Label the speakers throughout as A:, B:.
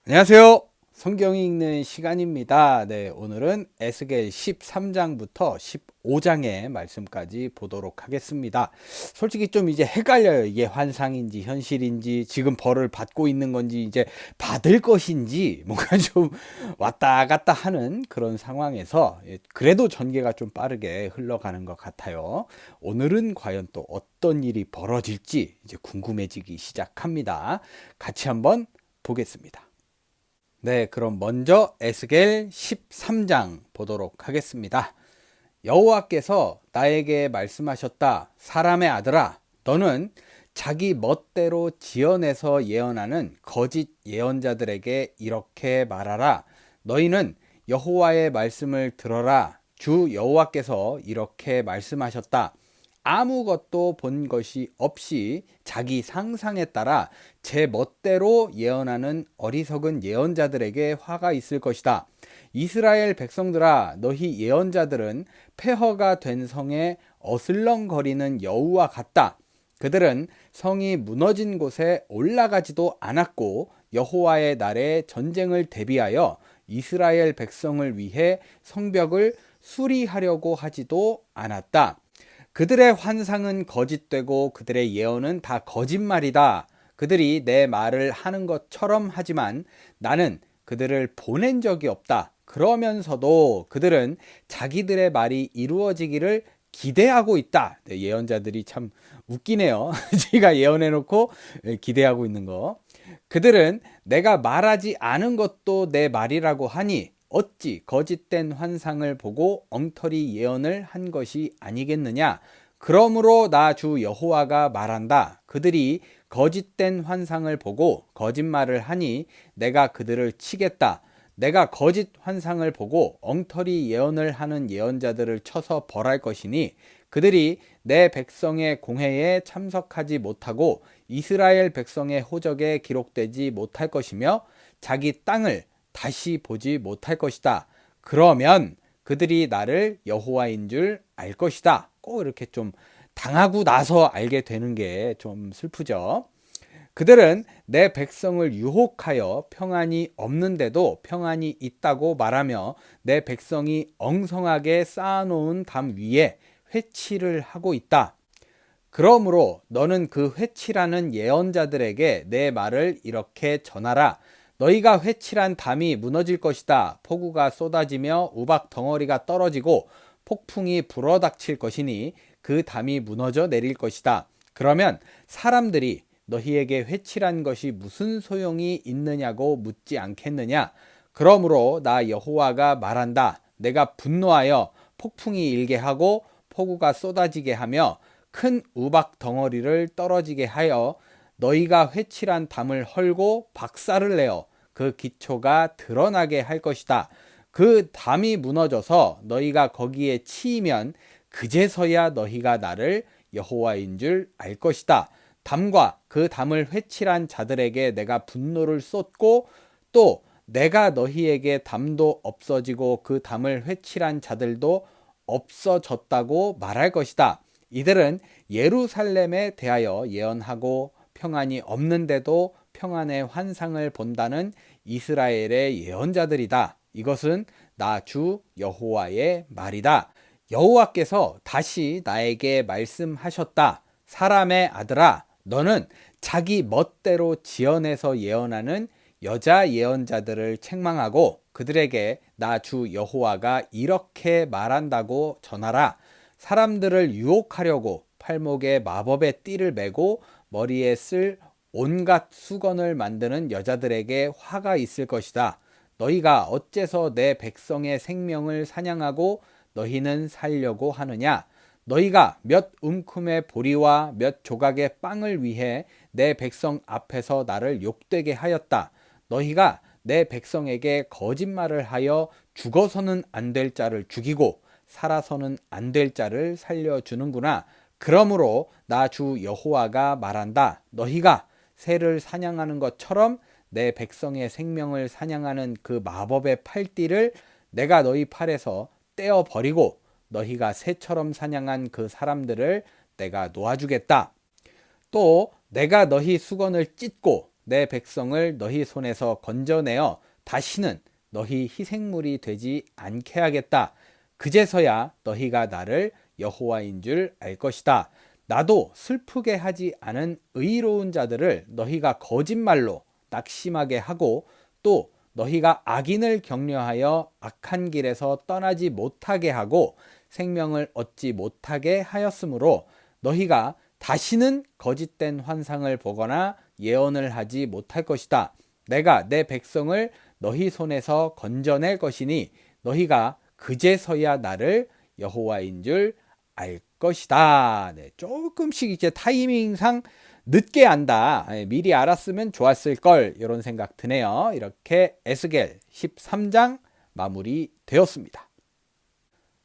A: 안녕하세요. 성경 읽는 시간입니다. 네, 오늘은 에스겔 13장부터 15장의 말씀까지 보도록 하겠습니다. 솔직히 좀 이제 헷갈려요. 이게 환상인지 현실인지 지금 벌을 받고 있는 건지 이제 받을 것인지 뭔가 좀 왔다 갔다 하는 그런 상황에서 그래도 전개가 좀 빠르게 흘러가는 것 같아요. 오늘은 과연 또 어떤 일이 벌어질지 이제 궁금해지기 시작합니다. 같이 한번 보겠습니다. 네, 그럼 먼저 에스겔 13장 보도록 하겠습니다. 여호와께서 나에게 말씀하셨다. 사람의 아들아, 너는 자기 멋대로 지어내서 예언하는 거짓 예언자들에게 이렇게 말하라. 너희는 여호와의 말씀을 들어라. 주 여호와께서 이렇게 말씀하셨다. 아무것도 본 것이 없이 자기 상상에 따라 제 멋대로 예언하는 어리석은 예언자들에게 화가 있을 것이다. 이스라엘 백성들아, 너희 예언자들은 폐허가 된 성에 어슬렁거리는 여우와 같다. 그들은 성이 무너진 곳에 올라가지도 않았고 여호와의 날에 전쟁을 대비하여 이스라엘 백성을 위해 성벽을 수리하려고 하지도 않았다. 그들의 환상은 거짓되고 그들의 예언은 다 거짓말이다. 그들이 내 말을 하는 것처럼 하지만 나는 그들을 보낸 적이 없다. 그러면서도 그들은 자기들의 말이 이루어지기를 기대하고 있다. 네, 예언자들이 참 웃기네요. 제가 예언해놓고 기대하고 있는 거. 그들은 내가 말하지 않은 것도 내 말이라고 하니 어찌 거짓된 환상을 보고 엉터리 예언을 한 것이 아니겠느냐. 그러므로 나 주 여호와가 말한다. 그들이 거짓된 환상을 보고 거짓말을 하니 내가 그들을 치겠다. 내가 거짓 환상을 보고 엉터리 예언을 하는 예언자들을 쳐서 벌할 것이니 그들이 내 백성의 공회에 참석하지 못하고 이스라엘 백성의 호적에 기록되지 못할 것이며 자기 땅을 다시 보지 못할 것이다. 그러면 그들이 나를 여호와인 줄 알 것이다. 꼭 이렇게 좀 당하고 나서 알게 되는 게 좀 슬프죠. 그들은 내 백성을 유혹하여 평안이 없는데도 평안이 있다고 말하며 내 백성이 엉성하게 쌓아놓은 담 위에 회치를 하고 있다. 그러므로 너는 그 회치라는 예언자들에게 내 말을 이렇게 전하라. 너희가 회칠한 담이 무너질 것이다. 폭우가 쏟아지며 우박 덩어리가 떨어지고 폭풍이 불어닥칠 것이니 그 담이 무너져 내릴 것이다. 그러면 사람들이 너희에게 회칠한 것이 무슨 소용이 있느냐고 묻지 않겠느냐. 그러므로 나 여호와가 말한다. 내가 분노하여 폭풍이 일게 하고 폭우가 쏟아지게 하며 큰 우박 덩어리를 떨어지게 하여 너희가 회칠한 담을 헐고 박살을 내어 그 기초가 드러나게 할 것이다. 그 담이 무너져서 너희가 거기에 치이면 그제서야 너희가 나를 여호와인 줄 알 것이다. 담과 그 담을 회칠한 자들에게 내가 분노를 쏟고 또 내가 너희에게 담도 없어지고 그 담을 회칠한 자들도 없어졌다고 말할 것이다. 이들은 예루살렘에 대하여 예언하고 평안이 없는데도 평안의 환상을 본다는 이스라엘의 예언자들이다. 이것은 나 주 여호와의 말이다. 여호와께서 다시 나에게 말씀하셨다. 사람의 아들아, 너는 자기 멋대로 지어내서 예언하는 여자 예언자들을 책망하고 그들에게 나 주 여호와가 이렇게 말한다고 전하라. 사람들을 유혹하려고 팔목에 마법의 띠를 메고 머리에 쓸 온갖 수건을 만드는 여자들에게 화가 있을 것이다. 너희가 어째서 내 백성의 생명을 사냥하고 너희는 살려고 하느냐? 너희가 몇 움큼의 보리와 몇 조각의 빵을 위해 내 백성 앞에서 나를 욕되게 하였다. 너희가 내 백성에게 거짓말을 하여 죽어서는 안 될 자를 죽이고 살아서는 안 될 자를 살려주는구나. 그러므로 나 주 여호와가 말한다. 너희가 새를 사냥하는 것처럼 내 백성의 생명을 사냥하는 그 마법의 팔띠를 내가 너희 팔에서 떼어 버리고 너희가 새처럼 사냥한 그 사람들을 내가 놓아주겠다. 또 내가 너희 수건을 찢고 내 백성을 너희 손에서 건져내어 다시는 너희 희생물이 되지 않게 하겠다. 그제서야 너희가 나를 여호와인 줄 알 것이다. 나도 슬프게 하지 않은 의로운 자들을 너희가 거짓말로 낙심하게 하고 또 너희가 악인을 격려하여 악한 길에서 떠나지 못하게 하고 생명을 얻지 못하게 하였으므로 너희가 다시는 거짓된 환상을 보거나 예언을 하지 못할 것이다. 내가 내 백성을 너희 손에서 건져낼 것이니 너희가 그제서야 나를 여호와인 줄 알 것이다. 네, 조금씩 이제 타이밍상 늦게 안다. 미리 알았으면 좋았을 걸 이런 생각 드네요. 이렇게 에스겔 13장 마무리 되었습니다.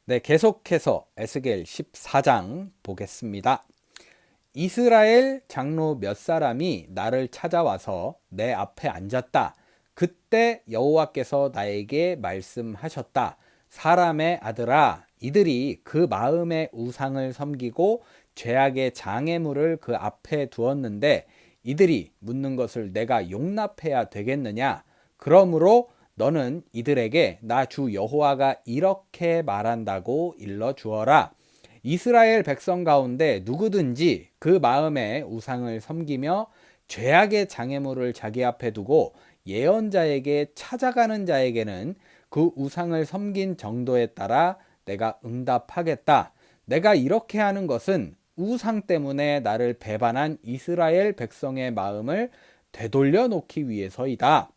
A: 네, 계속해서 에스겔 14장 보겠습니다. 이스라엘 장로 몇 사람이 나를 찾아와서 내 앞에 앉았다. 그때 여호와께서 나에게 말씀하셨다. 사람의 아들아, 이들이 그 마음의 우상을 섬기고 죄악의 장애물을 그 앞에 두었는데 이들이 묻는 것을 내가 용납해야 되겠느냐? 그러므로 너는 이들에게 나 주 여호와가 이렇게 말한다고 일러 주어라. 이스라엘 백성 가운데 누구든지 그 마음에 우상을 섬기며 죄악의 장애물을 자기 앞에 두고 예언자에게 찾아가는 자에게는 그 우상을 섬긴 정도에 따라 내가 응답하겠다. 내가 이렇게 하는 것은 우상 때문에 나를 배반한 이스라엘 백성의 마음을 되돌려 놓기 위해서이다.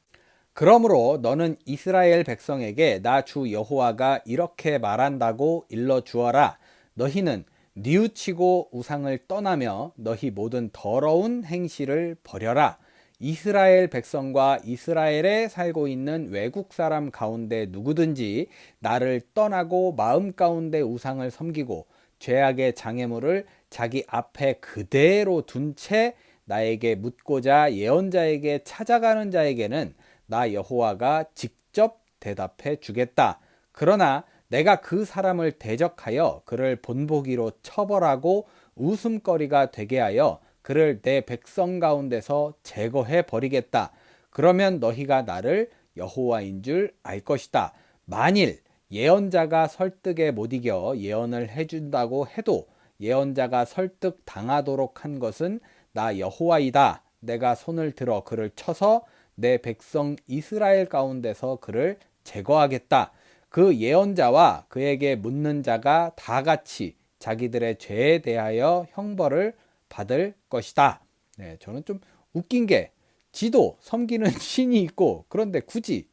A: 그러므로 너는 이스라엘 백성에게 나 주 여호와가 이렇게 말한다고 일러 주어라. 너희는 뉘우치고 우상을 떠나며 너희 모든 더러운 행실을 버려라. 이스라엘 백성과 이스라엘에 살고 있는 외국 사람 가운데 누구든지 나를 떠나고 마음 가운데 우상을 섬기고 죄악의 장애물을 자기 앞에 그대로 둔 채 나에게 묻고자 예언자에게 찾아가는 자에게는 나 여호와가 직접 대답해 주겠다. 그러나 내가 그 사람을 대적하여 그를 본보기로 처벌하고 웃음거리가 되게 하여 그를 내 백성 가운데서 제거해 버리겠다. 그러면 너희가 나를 여호와인 줄 알 것이다. 만일 예언자가 설득에 못 이겨 예언을 해준다고 해도 예언자가 설득 당하도록 한 것은 나 여호와이다. 내가 손을 들어 그를 쳐서 내 백성 이스라엘 가운데서 그를 제거하겠다. 그 예언자와 그에게 묻는 자가 다 같이 자기들의 죄에 대하여 형벌을 받을 것이다. 네, 저는 좀 웃긴 게 지도 섬기는 신이 있고 그런데 굳이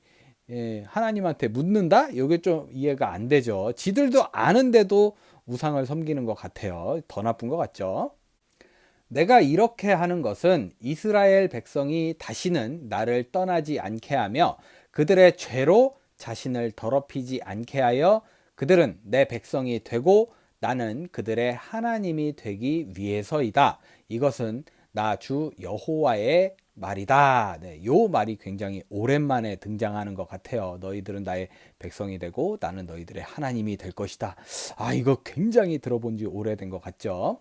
A: 하나님한테 묻는다? 이게 좀 이해가 안 되죠. 지들도 아는데도 우상을 섬기는 것 같아요. 더 나쁜 것 같죠. 내가 이렇게 하는 것은 이스라엘 백성이 다시는 나를 떠나지 않게 하며 그들의 죄로 자신을 더럽히지 않게 하여 그들은 내 백성이 되고 나는 그들의 하나님이 되기 위해서이다. 이것은 나 주 여호와의 말이다. 네, 요 말이 굉장히 오랜만에 등장하는 것 같아요. 너희들은 나의 백성이 되고 나는 너희들의 하나님이 될 것이다. 아, 이거 굉장히 들어본 지 오래된 것 같죠?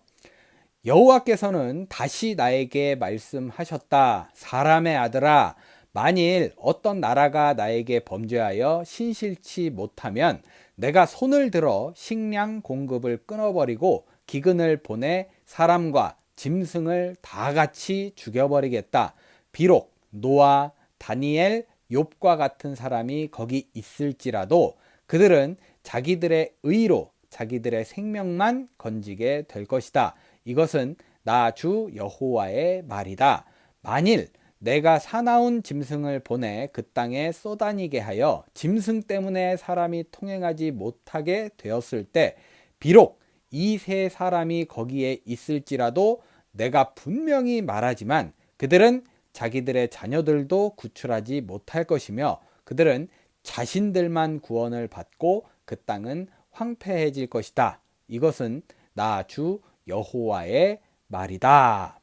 A: 여호와께서는 다시 나에게 말씀하셨다. 사람의 아들아, 만일 어떤 나라가 나에게 범죄하여 신실치 못하면 내가 손을 들어 식량 공급을 끊어버리고 기근을 보내 사람과 짐승을 다 같이 죽여버리겠다. 비록 노아, 다니엘, 욥과 같은 사람이 거기 있을지라도 그들은 자기들의 의로 자기들의 생명만 건지게 될 것이다. 이것은 나 주 여호와의 말이다. 만일 내가 사나운 짐승을 보내 그 땅에 쏘다니게 하여 짐승 때문에 사람이 통행하지 못하게 되었을 때 비록 이 세 사람이 거기에 있을지라도 내가 분명히 말하지만 그들은 자기들의 자녀들도 구출하지 못할 것이며 그들은 자신들만 구원을 받고 그 땅은 황폐해질 것이다. 이것은 나 주 여호와의 말이다.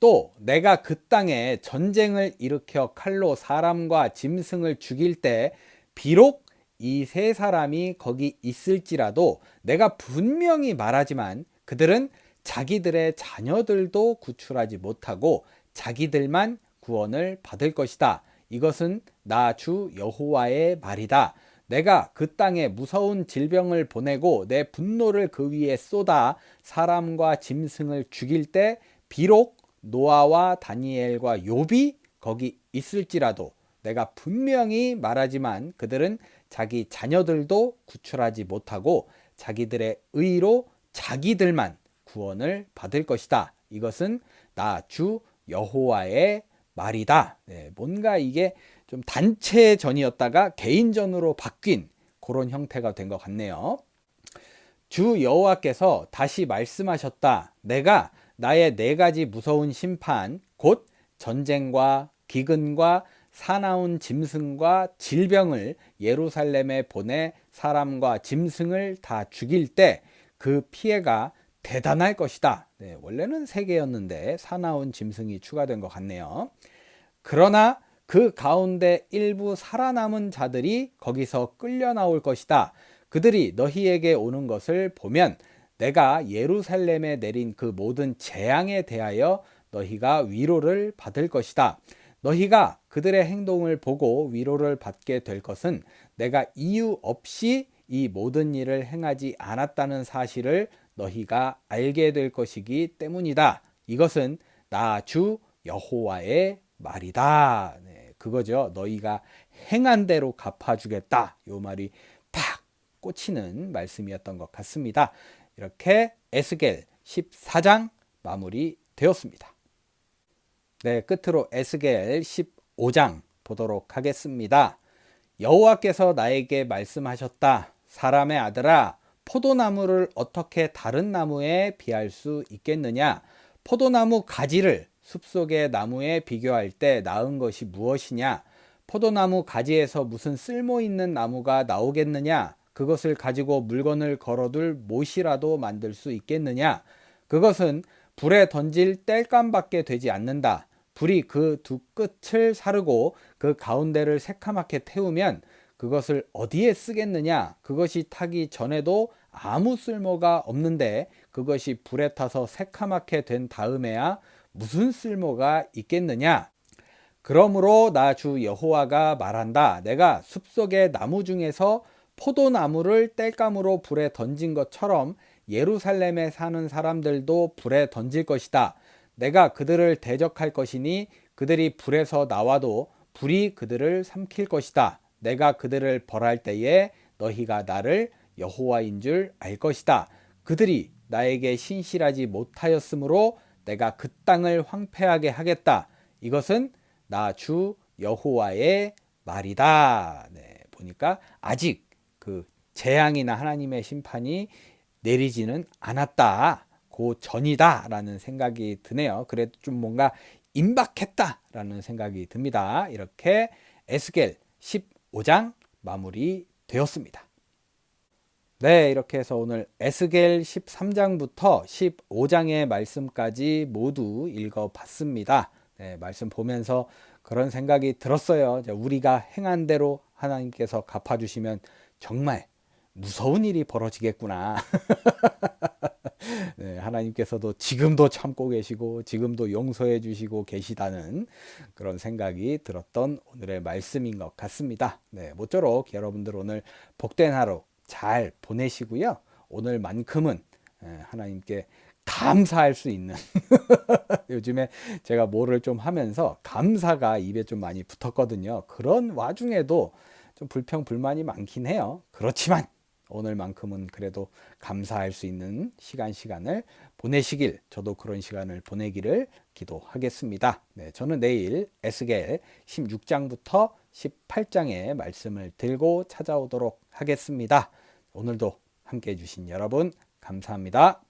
A: 또 내가 그 땅에 전쟁을 일으켜 칼로 사람과 짐승을 죽일 때 비록 이 세 사람이 거기 있을지라도 내가 분명히 말하지만 그들은 자기들의 자녀들도 구출하지 못하고 자기들만 구원을 받을 것이다. 이것은 나 주 여호와의 말이다. 내가 그 땅에 무서운 질병을 보내고 내 분노를 그 위에 쏟아 사람과 짐승을 죽일 때 비록 노아와 다니엘과 욥이 거기 있을지라도 내가 분명히 말하지만 그들은 자기 자녀들도 구출하지 못하고 자기들의 의로 자기들만 구원을 받을 것이다. 이것은 나 주 여호와의 말이다. 네, 뭔가 이게 좀 단체전이었다가 개인전으로 바뀐 그런 형태가 된 것 같네요. 주 여호와께서 다시 말씀하셨다. 내가 나의 네 가지 무서운 심판, 곧 전쟁과 기근과 사나운 짐승과 질병을 예루살렘에 보내 사람과 짐승을 다 죽일 때 그 피해가 대단할 것이다. 네, 원래는 세 개였는데 사나운 짐승이 추가된 것 같네요. 그러나 그 가운데 일부 살아남은 자들이 거기서 끌려 나올 것이다. 그들이 너희에게 오는 것을 보면 내가 예루살렘에 내린 그 모든 재앙에 대하여 너희가 위로를 받을 것이다. 너희가 그들의 행동을 보고 위로를 받게 될 것은 내가 이유 없이 이 모든 일을 행하지 않았다는 사실을 너희가 알게 될 것이기 때문이다. 이것은 나 주 여호와의 말이다. 네, 그거죠. 너희가 행한 대로 갚아주겠다. 요 말이 팍 꽂히는 말씀이었던 것 같습니다. 이렇게 에스겔 14장 마무리 되었습니다. 네, 끝으로 에스겔 15장 보도록 하겠습니다. 여호와께서 나에게 말씀하셨다. 사람의 아들아, 포도나무를 어떻게 다른 나무에 비할 수 있겠느냐? 포도나무 가지를 숲속의 나무에 비교할 때 나은 것이 무엇이냐? 포도나무 가지에서 무슨 쓸모 있는 나무가 나오겠느냐? 그것을 가지고 물건을 걸어둘 못이라도 만들 수 있겠느냐? 그것은 불에 던질 땔감밖에 되지 않는다. 불이 그 두 끝을 사르고 그 가운데를 새카맣게 태우면 그것을 어디에 쓰겠느냐? 그것이 타기 전에도 아무 쓸모가 없는데 그것이 불에 타서 새카맣게 된 다음에야 무슨 쓸모가 있겠느냐? 그러므로 나 주 여호와가 말한다. 내가 숲속의 나무 중에서 포도나무를 땔감으로 불에 던진 것처럼 예루살렘에 사는 사람들도 불에 던질 것이다. 내가 그들을 대적할 것이니 그들이 불에서 나와도 불이 그들을 삼킬 것이다. 내가 그들을 벌할 때에 너희가 나를 여호와인 줄 알 것이다. 그들이 나에게 신실하지 못하였으므로 내가 그 땅을 황폐하게 하겠다. 이것은 나 주 여호와의 말이다. 네, 보니까 아직 그 재앙이나 하나님의 심판이 내리지는 않았다. 그 전이다 라는 생각이 드네요. 그래도 좀 뭔가 임박했다 라는 생각이 듭니다. 이렇게 에스겔 15장 마무리 되었습니다. 네, 이렇게 해서 오늘 에스겔 13장부터 15장의 말씀까지 모두 읽어봤습니다. 네, 말씀 보면서 그런 생각이 들었어요. 우리가 행한 대로 하나님께서 갚아주시면 정말 무서운 일이 벌어지겠구나. 네, 하나님께서도 지금도 참고 계시고 지금도 용서해 주시고 계시다는 그런 생각이 들었던 오늘의 말씀인 것 같습니다. 네, 모쪼록 여러분들 오늘 복된 하루 잘 보내시고요. 오늘만큼은 하나님께 감사할 수 있는 요즘에 제가 뭐를 좀 하면서 감사가 입에 좀 많이 붙었거든요. 그런 와중에도 좀 불평불만이 많긴 해요. 그렇지만 오늘만큼은 그래도 감사할 수 있는 시간을 보내시길, 저도 그런 시간을 보내기를 기도하겠습니다. 네, 저는 내일 에스겔 16장부터 18장의 말씀을 들고 찾아오도록 하겠습니다. 오늘도 함께 해주신 여러분 감사합니다.